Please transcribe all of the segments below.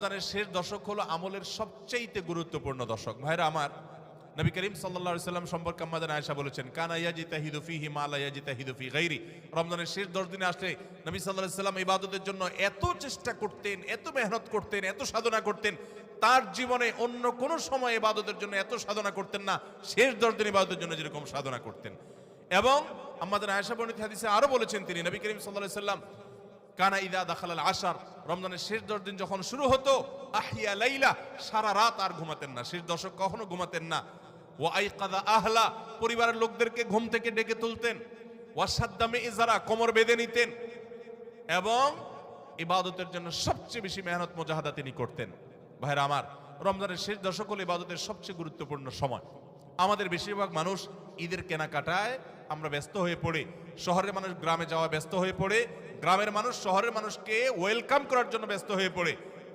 রমজানের শেষ দশক হলো আমলের সবচেয়ে গুরুত্বপূর্ণ দশক। ভাইরা আমার, নবী করিম সাল্লাল্লাহু আলাইহি সাল্লাম সম্পর্কে আম্মা আয়েশা বলেছেন, কানা ইয়াজিতাহিদু ফীহি মা লা ইয়াজিতাহিদু ফী গায়রি। রমজানের শেষ 10 দিনে আসলে নবী সাল্লাল্লাহু আলাইহি সাল্লাম ইবাদতের জন্য এত চেষ্টা করতেন, এত মেহনত করতেন, এত সাধনা করতেন, তার জীবনে অন্য কোন সময় ইবাদতের জন্য এত সাধনা করতেন না, শেষ 10 দিন ইবাদতের জন্য যেরকম সাধনা করতেন। এবং আম্মা আয়েশা বর্ণিত হাদিসে আরো বলেছেন তিনি, নবী করিম সাল্লাল্লাহু আলাইহি সাল্লাম কানা ইদা দাখালাল আশার, রমজানের শেষ 10 দিন যখন শুরু হতো, আহিয়া লাইলা, সারা রাত আর ঘুমাতেন না, শেষ দশক কখনো ঘুমাতেন না। ওয়া আইকাযা আহলা, পরিবারের লোকদেরকে ঘুম থেকে ডেকে তুলতেন। ওয়া সাদ্দামে ইজারা, কোমর বেঁধে নিতেন। এবং ইবাদতের জন্য সবচেয়ে বেশি মেহনত মুজাহাদা তিনি করতেন। ভাইরা আমার, রমজানের শেষ দশক হলো ইবাদতের সবচেয়ে গুরুত্বপূর্ণ সময়। আমাদের বেশিরভাগ মানুষ ঈদের কেনাকাটায় আমরা ব্যস্ত হয়ে পড়ে, শহরের মানুষ গ্রামে যাওয়া ব্যস্ত হয়ে পড়ে, গ্রামের মানুষ শহরের মানুষকে ওয়েলকাম করার জন্য ব্যস্ত হয়ে পড়ে।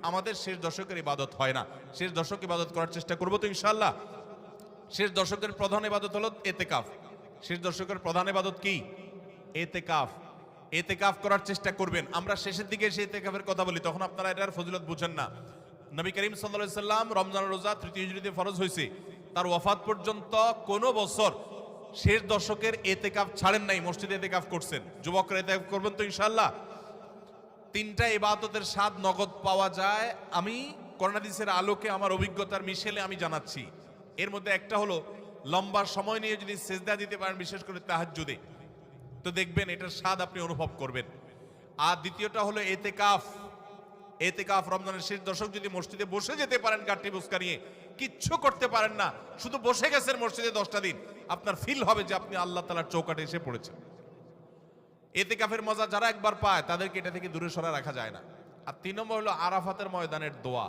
আমাদের শেষ দশকের ইবাদত হয় না। শেষ দশক ইবাদত করার চেষ্টা করবো তো ইনশাআল্লাহ। শেষ দশকের প্রধান ইবাদত হলো এতেকাফ। শেষ দশকের প্রধান ইবাদত কি? এতেকাফ। এতেকাফ করার চেষ্টা করবেন। আমরা শেষের দিকে এসে এতেকাফের কথা বলি, তখন আপনারা এটার ফজিলত বুঝেন না। নবী করিম সাল্লাল্লাহু আলাইহি সাল্লাম রমজানের রোজা 3য় হিজরিতে ফরজ হয়েছে, তার ওয়াফাত পর্যন্ত কোনো বছর শেষ দশকের এতেকাফ ছাড়েন নাই, মসজিদে এতেকাফ করছেন। যুবকরা এতেকাফ করবেন তো ইনশাআল্লাহ। 3টা ইবাদতের স্বাদ নগদ পাওয়া যায়, আমি কোরআন হাদিসের আলোকে আমার অভিজ্ঞতার মিশেলে আমি জানাচ্ছি। এর মধ্যে একটা হলো, লম্বা সময় নিয়ে যদি সেজদা দিতে পারেন, বিশেষ করে তাহাজ্জুদে, তো দেখবেন এটার স্বাদ আপনি অনুভব করবেন। আর দ্বিতীয়টা হলো এতেকাফ। এতেকাফ রমজানের শেষ দশক যদি মসজিদে বসে যেতে পারেন, গাঠি বুসকা নিয়ে, কিচ্ছু করতে পারেন না, শুধু বসে গেছেন মসজিদে 10টা দিন, আপনার ফিল হবে যে আপনি আল্লাহ তাআলার চৌকাঠে এসে পড়েছেন। এতেকাফের মজা যারা একবার পায়, তাদেরকে এটা থেকে দূরে সরা রাখা যায় না। আর 3 নম্বর হলো আরাফাতের ময়দানের দোয়া।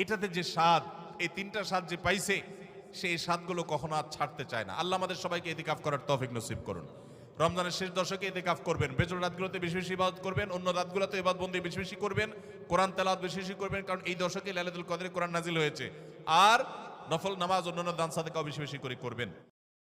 এটাতে যে স্বাদ, এই 3টা স্বাদ যে পাইছে, সেই স্বাদগুলো কখনো আর ছাড়তে চায় না। আল্লাহ আমাদের সবাইকে এতেকাফ করার তৌফিক নসিব করুন। রমজানের শেষ দশকে এতেকাফ করবেন, বেজর রাতগুলোতে বেশি বেশি ইবাদত করবেন, অন্য রাতগুলোতে ইবাদতবন্দি বেশি বেশি করবেন, কোরআন তেলাওয়াত বেশি বেশি করবেন, কারণ এই দশকে লাইলাতুল কদরে কোরআন নাজিল হয়েছে। আর নফল নামাজ, অন্যান্য দান সাদাকাও বেশি বেশি করে করবেন।